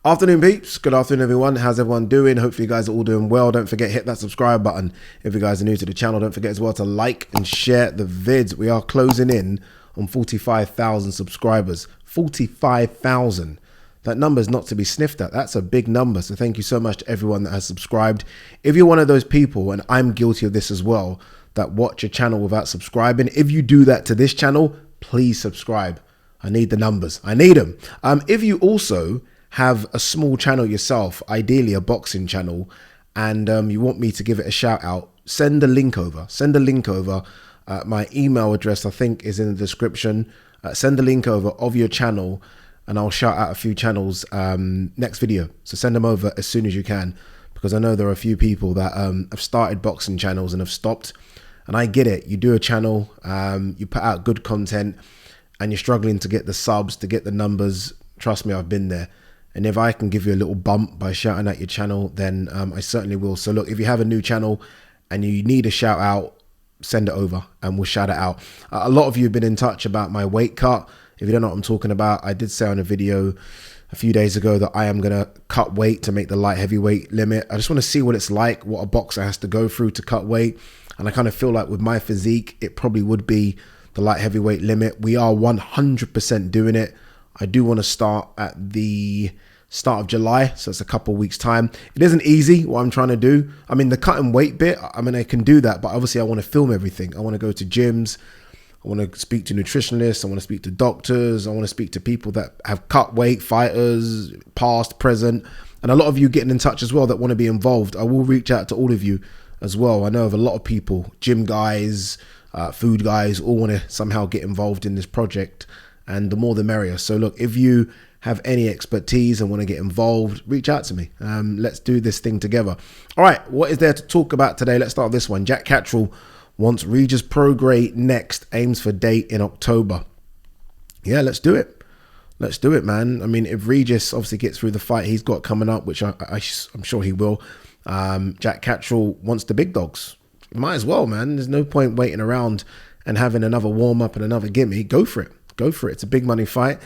Afternoon, peeps. Good afternoon, everyone. How's everyone doing? Hopefully you guys are all doing well. Don't forget, hit that subscribe button. If you guys are new to the channel, don't forget as well to like and share the vids. We are closing in on 45,000 subscribers. 45,000. That number is not to be sniffed at. That's a big number. So thank you so much to everyone that has subscribed. If you're one of those people, and I'm guilty of this as well, that watch a channel without subscribing, if you do that to this channel, please subscribe. I need the numbers. I need them. If you also have a small channel yourself, ideally a boxing channel, and you want me to give it a shout out, send a link over. My email address, I think, is in the description. Send a link over of your channel and I'll shout out a few channels next video. So send them over as soon as you can, because I know there are a few people that have started boxing channels and have stopped. And I get it. You do a channel, you put out good content and you're struggling to get the subs, to get the numbers. Trust me, I've been there. And if I can give you a little bump by shouting out your channel, then I certainly will. So look, if you have a new channel and you need a shout out, send it over and we'll shout it out. A lot of you have been in touch about my weight cut. If you don't know what I'm talking about, I did say on a video a few days ago that I am going to cut weight to make the light heavyweight limit. I just want to see what it's like, what a boxer has to go through to cut weight. And I kind of feel like with my physique, it probably would be the light heavyweight limit. We are 100% doing it. I do want to start at the start of July, so it's a couple of weeks time. It isn't easy what I'm trying to do. I mean, the cutting weight bit, I mean, I can do that, but obviously I want to film everything. I want to go to gyms. I want to speak to nutritionists. I want to speak to doctors. I want to speak to people that have cut weight, fighters, past, present, and a lot of you getting in touch as well that want to be involved. I will reach out to all of you as well. I know of a lot of people, gym guys, food guys, all want to somehow get involved in this project, and the more the merrier. So look, if you have any expertise and want to get involved, reach out to me. Let's do this thing together. All right, what is there to talk about today? Let's start with this one. Jack Catterall wants Regis Prograis next, aims for date in October. Yeah, let's do it. Let's do it, man. I mean, if Regis obviously gets through the fight he's got coming up, which I'm sure he will, Jack Catterall wants the big dogs. Might as well, man. There's no point waiting around and having another warm-up and another gimme. Go for it. Go for it. It's a big money fight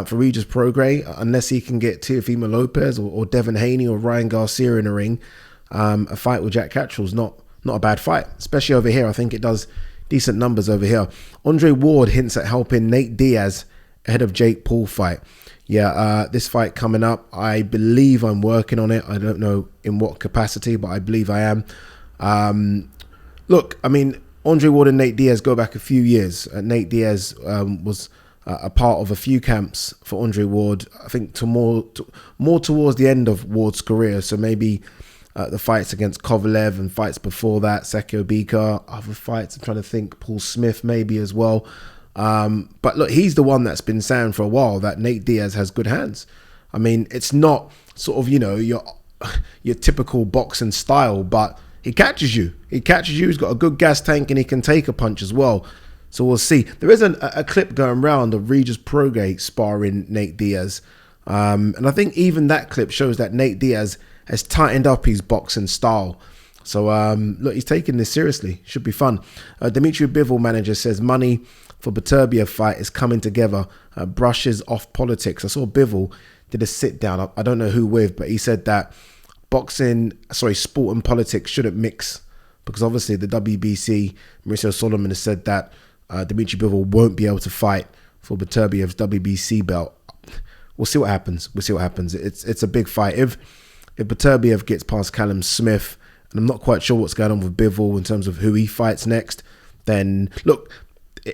for Regis Prograis, unless he can get Teofimo Lopez or Devin Haney or Ryan Garcia in the ring. A fight with Jack Catterall's not a bad fight, especially over here. I think it does decent numbers over here. Andre Ward hints at helping Nate Diaz ahead of Jake Paul fight. Yeah, this fight coming up, I believe I'm working on it. I don't know in what capacity, but I believe I am. Look, I mean, Andre Ward and Nate Diaz go back a few years. Nate Diaz was a part of a few camps for Andre Ward, I think to more towards the end of Ward's career. So maybe the fights against Kovalev and fights before that, Sekio Bika, other fights, I'm trying to think, Paul Smith maybe as well. But look, he's the one that's been saying for a while that Nate Diaz has good hands. I mean, it's not sort of, you know, your typical boxing style, but he catches you. He catches you. He's got a good gas tank and he can take a punch as well. So we'll see. There is a clip going around of Regis Prograis sparring Nate Diaz. And I think even that clip shows that Nate Diaz has tightened up his boxing style. So look, he's taking this seriously. Should be fun. Dimitri Bivol manager says money for Beterbiev fight is coming together. Brushes off politics. I saw Bivol did a sit down. I don't know who with, but he said that sport and politics shouldn't mix, because obviously the WBC, Mauricio Solomon has said that Dimitri Bivol won't be able to fight for Beterbiev's WBC belt. We'll see what happens. It's a big fight. If Beterbiev gets past Callum Smith, and I'm not quite sure what's going on with Bivol in terms of who he fights next, then look,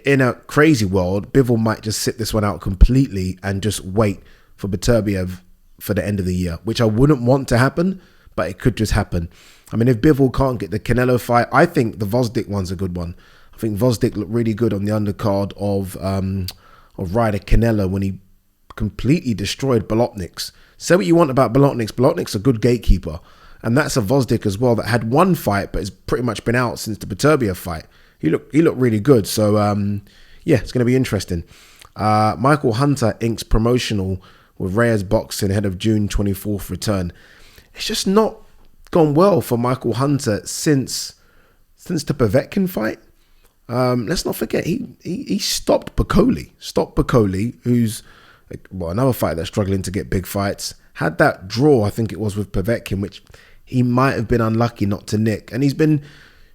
in a crazy world, Bivol might just sit this one out completely and just wait for Beterbiev for the end of the year, which I wouldn't want to happen, but it could just happen. I mean, if Bivol can't get the Canelo fight, I think the Vosdick one's a good one. I think Vosdick looked really good on the undercard of Ryder Canelo when he completely destroyed Bolotniks. Say what you want about Bolotniks. Bolotniks a good gatekeeper. And that's a Vosdick as well that had one fight, but has pretty much been out since the Beterbiev fight. He looked really good. So, yeah, it's going to be interesting. Michael Hunter inks promotional with Reyes Boxing ahead of June 24th return. It's just not gone well for Michael Hunter since the Povetkin fight. Let's not forget, he stopped Bacoli. Who's another fighter that's struggling to get big fights. had that draw, I think it was with Povetkin, which he might have been unlucky not to nick. And he's been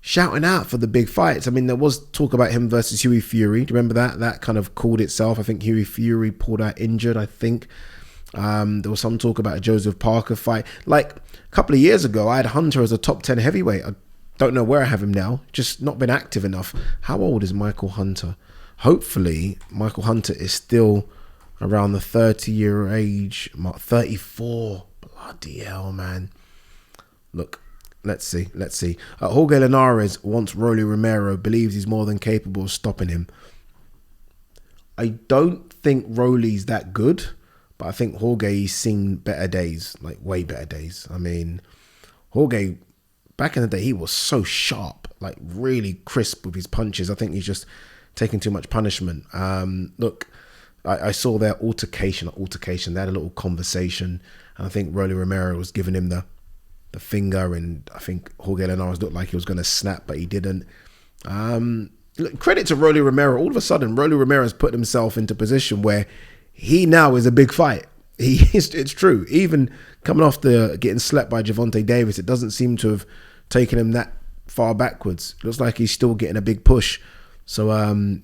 shouting out for the big fights. I mean, there was talk about him versus Hughie Fury. Do you remember that? That kind of called itself. I think Hughie Fury pulled out injured, I think. There was some talk about a Joseph Parker fight. Like a couple of years ago, I had Hunter as a top 10 heavyweight. I don't know where I have him now. Just not been active enough. How old is Michael Hunter? Hopefully, Michael Hunter is still around the 30-year age mark. 34. Bloody hell, man. Look. Let's see. Jorge Linares wants Rolly Romero, believes he's more than capable of stopping him. I don't think Rolly's that good, but I think Jorge's seen better days, like way better days. I mean, Jorge, back in the day, he was so sharp, like really crisp with his punches. I think he's just taking too much punishment. Look, I saw their altercation. They had a little conversation, and I think Rolly Romero was giving him the finger, and I think Jorge Linares looked like he was going to snap, but he didn't. Look, credit to Rolly Romero. All of a sudden, Rolly Romero has put himself into a position where he now is a big fight. It's true. Even coming off getting slapped by Gervonta Davis, it doesn't seem to have taken him that far backwards. It looks like he's still getting a big push. So,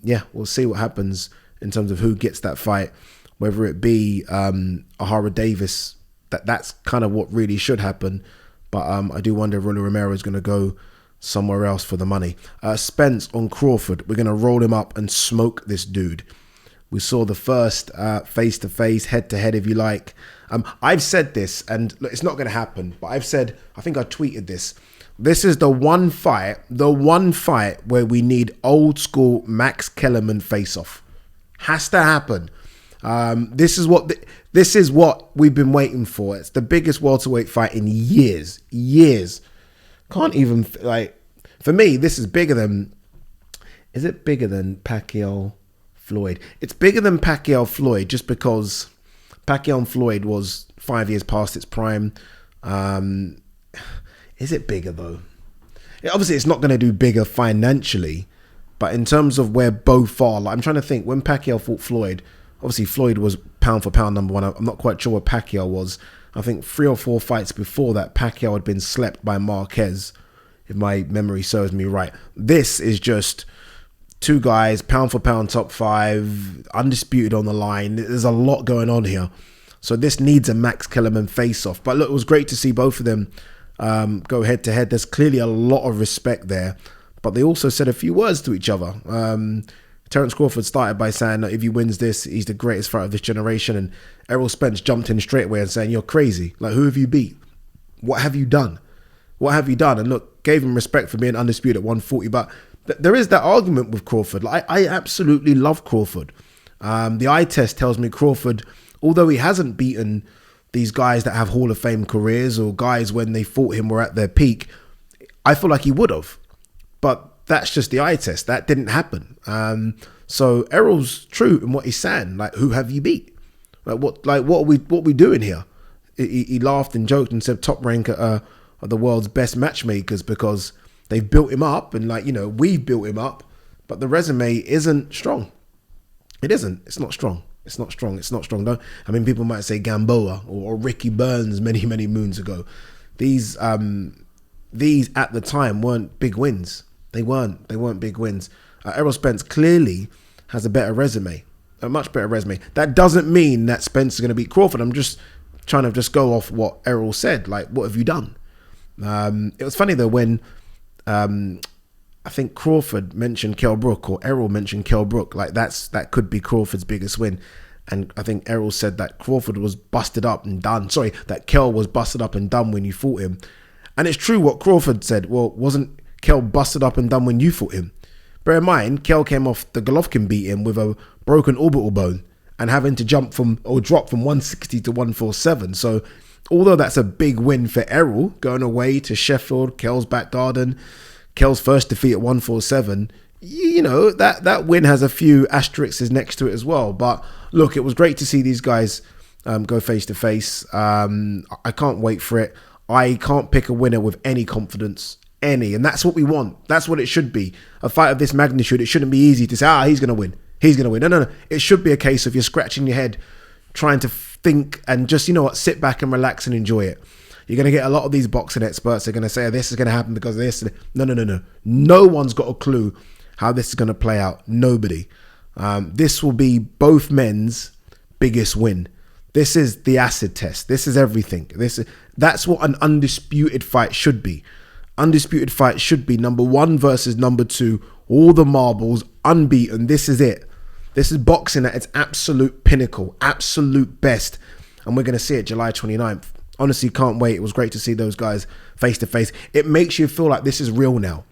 yeah, we'll see what happens in terms of who gets that fight, whether it be Ahara Davis. That's kind of what really should happen. But I do wonder if Rolly Romero is going to go somewhere else for the money. Spence on Crawford. We're going to roll him up and smoke this dude. We saw the first face-to-face, head-to-head, if you like. I've said this, and look, it's not going to happen, but I've said, I think I tweeted this. This is the one fight where we need old school Max Kellerman face-off. Has to happen. This is what we've been waiting for. It's the biggest welterweight fight in years. Can't even, like, for me, this is bigger than, is it bigger than Pacquiao Floyd? It's bigger than Pacquiao Floyd just because Pacquiao and Floyd was 5 years past its prime. Is it bigger though? Obviously, it's not going to do bigger financially, but in terms of where both are, like, I'm trying to think, when Pacquiao fought Floyd, obviously Floyd was pound for pound number one. I'm not quite sure what Pacquiao was. I think 3 or 4 fights before that, Pacquiao had been slept by Marquez, if my memory serves me right. This is just two guys, pound for pound, top 5, undisputed on the line. There's a lot going on here. So this needs a Max Kellerman face-off. But look, it was great to see both of them go head-to-head. There's clearly a lot of respect there. But they also said a few words to each other. Terence Crawford started by saying that if he wins this, he's the greatest fighter of this generation. And Errol Spence jumped in straight away and saying, you're crazy. Like, who have you beat? What have you done? What have you done? And look, gave him respect for being undisputed at 140. But there is that argument with Crawford. Like, I absolutely love Crawford. The eye test tells me Crawford, although he hasn't beaten these guys that have Hall of Fame careers or guys when they fought him were at their peak, I feel like he would have. But that's just the eye test. That didn't happen. So Errol's true in what he's saying. Like, who have you beat? What are we doing here? He laughed and joked and said top rank are the world's best matchmakers because they've built him up, and we've built him up, but the resume isn't strong. It isn't. It's not strong. It's not strong. Though. I mean, people might say Gamboa or Ricky Burns many moons ago. These at the time weren't big wins. They weren't big wins. Errol Spence clearly has a better resume, a much better resume. That doesn't mean that Spence is going to beat Crawford. I'm just trying to go off what Errol said. Like, what have you done? It was funny though when I think Crawford mentioned Kell Brook, or Errol mentioned Kell Brook. Like, that could be Crawford's biggest win. And I think Errol said that Crawford was busted up and done. Sorry, that Kell was busted up and done when you fought him. And it's true what Crawford said. Well, wasn't Kell busted up and done when you fought him? Bear in mind, Kell came off the Golovkin beating with a broken orbital bone and having to drop from 160 to 147. So although that's a big win for Errol, going away to Sheffield, Kell's back garden, Kell's first defeat at 147, that win has a few asterisks next to it as well. But look, it was great to see these guys go face to face. I can't wait for it. I can't pick a winner with any confidence. And that's what we want. That's what it should be. A fight of this magnitude, it shouldn't be easy to say, he's going to win. He's going to win. No. It should be a case of you're scratching your head, trying to think and just, you know what, sit back and relax and enjoy it. You're going to get a lot of these boxing experts are going to say this is going to happen because of this. No. No one's got a clue how this is going to play out. Nobody. This will be both men's biggest win. This is the acid test. This is everything. That's what an undisputed fight should be. Undisputed fight should be number 1 versus number 2. All the marbles, unbeaten. This is it. This is boxing at its absolute pinnacle, absolute best. And we're going to see it July 29th. Honestly, can't wait. It was great to see those guys face to face. It makes you feel like this is real now.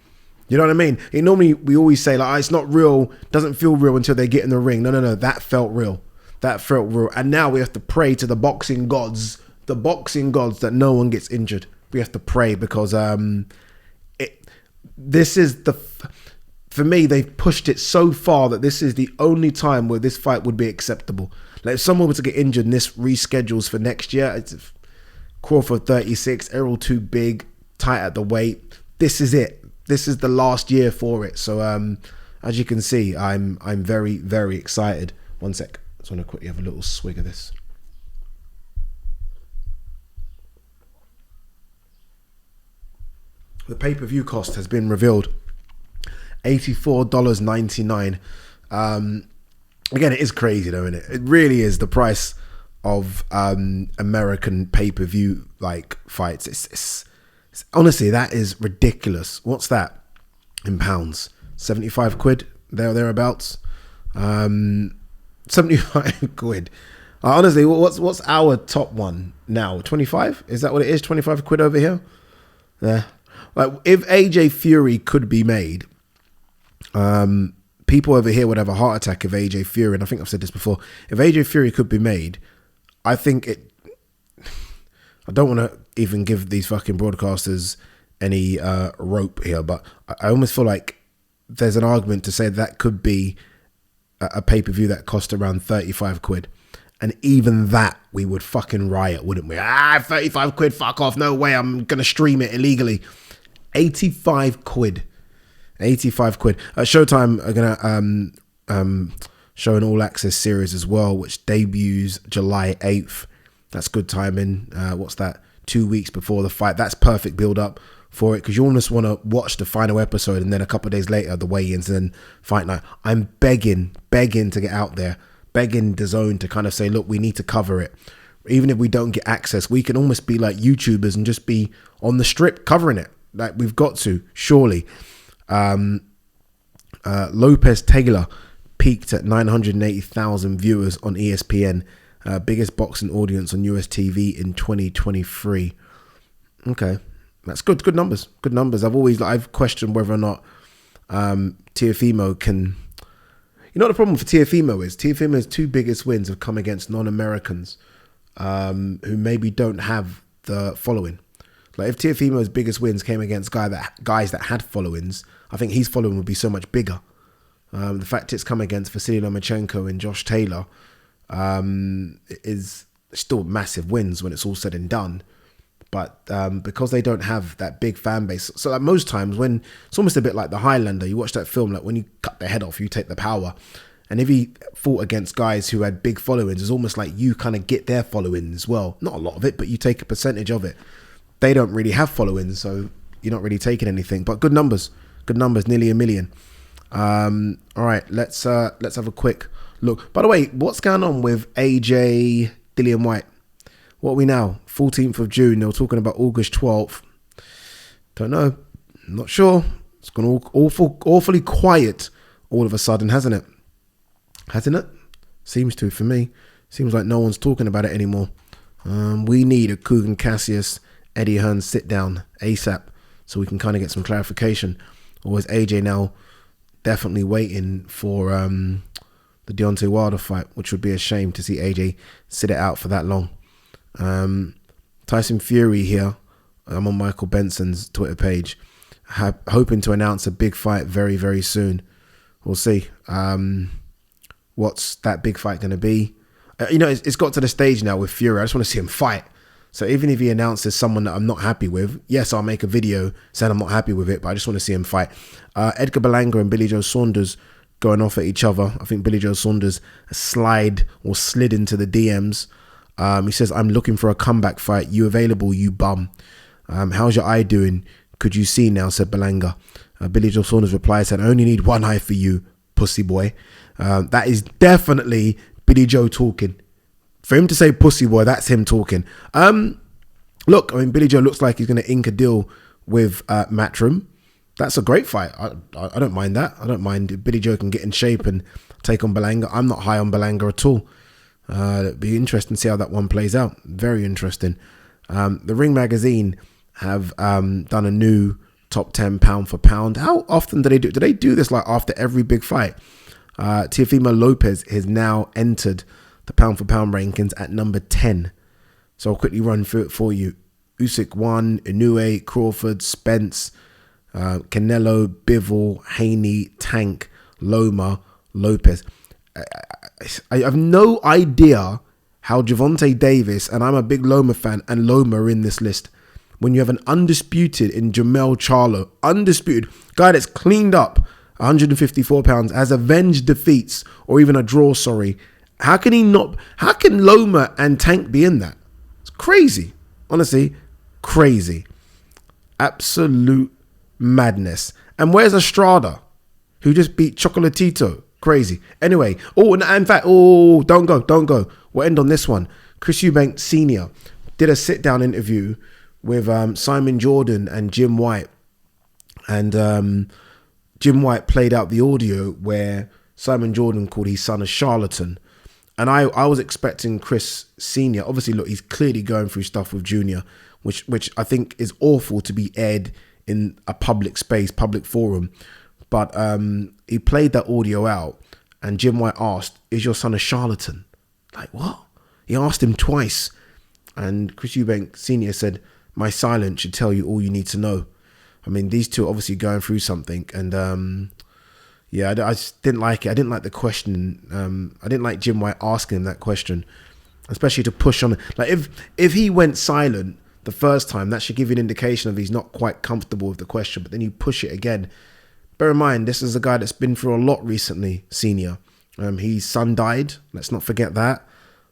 You know what I mean? Normally, we always say, like, it's not real, doesn't feel real until they get in the ring. No. That felt real. That felt real. And now we have to pray to the boxing gods that no one gets injured. We have to pray because this is for me, they've pushed it so far that this is the only time where this fight would be acceptable. Like, if someone were to get injured and this reschedules for next year, it's Crawford 36, Errol too big, tight at the weight. This is it. This is the last year for it. So as you can see, I'm very, very excited. One sec. I just want to quickly have a little swig of this. The pay-per-view cost has been revealed. $84.99. Again, it is crazy though, isn't it? It really is the price of American pay-per-view like fights. It's honestly, that is ridiculous. What's that in pounds? 75 quid, thereabouts. 75 quid. Honestly, what's our top one now? 25? Is that what it is? 25 quid over here? Yeah. Like, if AJ Fury could be made, people over here would have a heart attack if AJ Fury, and I think I've said this before, if AJ Fury could be made, I think I don't want to even give these fucking broadcasters any rope here, but I almost feel like there's an argument to say that could be a pay-per-view that cost around 35 quid. And even that, we would fucking riot, wouldn't we? 35 quid, fuck off. No way, I'm going to stream it illegally. 85 quid. 85 quid. Showtime are going to show an all-access series as well, which debuts July 8th. That's good timing. What's that? 2 weeks before the fight. That's perfect build-up for it, because you almost want to watch the final episode and then a couple of days later, the weigh-ins and then fight night. I'm begging to get out there, begging DAZN to kind of say, look, we need to cover it. Even if we don't get access, we can almost be like YouTubers and just be on the strip covering it. Like, we've got to, surely. Lopez Taylor peaked at 980,000 viewers on ESPN, biggest boxing audience on US TV in 2023. Okay, that's good. Good numbers. Good numbers. I've questioned whether or not Teofimo can. You know what the problem for Teofimo is? Teofimo's 2 biggest wins have come against non-Americans who maybe don't have the following. Like, if Teofimo's biggest wins came against guys that had followings, I think his following would be so much bigger. The fact it's come against Vasily Lomachenko and Josh Taylor is still massive wins when it's all said and done. But because they don't have that big fan base, so like most times when it's almost a bit like The Highlander, you watch that film, like when you cut their head off, you take the power. And if he fought against guys who had big followings, it's almost like you kind of get their following as well. Not a lot of it, but you take a percentage of it. They don't really have followings, so you're not really taking anything. But good numbers, nearly 1 million. All right, let's have a quick look. By the way, what's going on with AJ Dillian White? What are we now? 14th of June. They were talking about August 12th. Don't know. Not sure. It's gone awfully quiet all of a sudden, hasn't it? Hasn't it? Seems to for me. Seems like no one's talking about it anymore. We need a Kugan Cassius, Eddie Hearn sit down ASAP so we can kind of get some clarification. Or is AJ now definitely waiting for the Deontay Wilder fight, which would be a shame to see AJ sit it out for that long. Tyson Fury here. I'm on Michael Benson's Twitter page, hoping to announce a big fight very, very soon. We'll see. What's that big fight going to be? It's got to the stage now with Fury. I just want to see him fight. So even if he announces someone that I'm not happy with, yes, I'll make a video saying I'm not happy with it, but I just want to see him fight. Edgar Berlanga and Billy Joe Saunders going off at each other. I think Billy Joe Saunders slid into the DMs. He says, I'm looking for a comeback fight. You available, you bum? How's your eye doing? Could you see now, said Belanga. Billy Joe Saunders replied, said, I only need one eye for you, pussy boy. That is definitely Billy Joe talking. For him to say pussy boy, that's him talking. Look, I mean, Billy Joe looks like he's going to ink a deal with Matchroom. That's a great fight. I don't mind that. I don't mind if Billy Joe can get in shape and take on Belanga. I'm not high on Belanga at all. It'd be interesting to see how that one plays out. Very interesting. The Ring Magazine have done a new top 10 pound for pound. How often do they do? Do they do this like after every big fight? Teofimo Lopez has now entered the pound for pound rankings at number 10. So I'll quickly run through it for you. Usyk 1, Inoue, Crawford, Spence, Canelo, Bivol, Haney, Tank, Loma, Lopez. I have no idea how Gervonta Davis, and I'm a big Loma fan, and Loma are in this list. When you have an undisputed in Jermell Charlo, undisputed, guy that's cleaned up 154 pounds, has avenged defeats, or even a draw, how can Loma and Tank be in that? It's crazy. Honestly, crazy. Absolute madness. And where's Estrada, who just beat Chocolatito? Crazy. Anyway, don't go. We'll end on this one. Chris Eubank Sr. did a sit-down interview with Simon Jordan and Jim White. And Jim White played out the audio where Simon Jordan called his son a charlatan. And I was expecting Chris Sr. Obviously, look, he's clearly going through stuff with Junior, which I think is awful to be aired in a public space, public forum. But he played that audio out, and Jim White asked, is your son a charlatan? Like, what? He asked him twice. And Chris Eubank Sr. said, my silence should tell you all you need to know. I mean, these two are obviously going through something. And I just didn't like it. I didn't like the question. I didn't like Jim White asking him that question, especially to push on. Like, if he went silent the first time, that should give you an indication of he's not quite comfortable with the question. But then you push it again. Bear in mind, this is a guy that's been through a lot recently, Senior. His son died. Let's not forget that.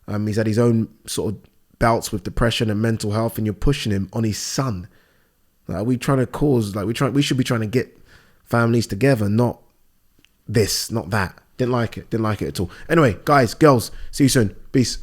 He's had his own sort of bouts with depression and mental health, and you're pushing him on his son. Like, we should be trying to get families together, not this, not that. Didn't like it at all. Anyway, guys, girls, see you soon. Peace.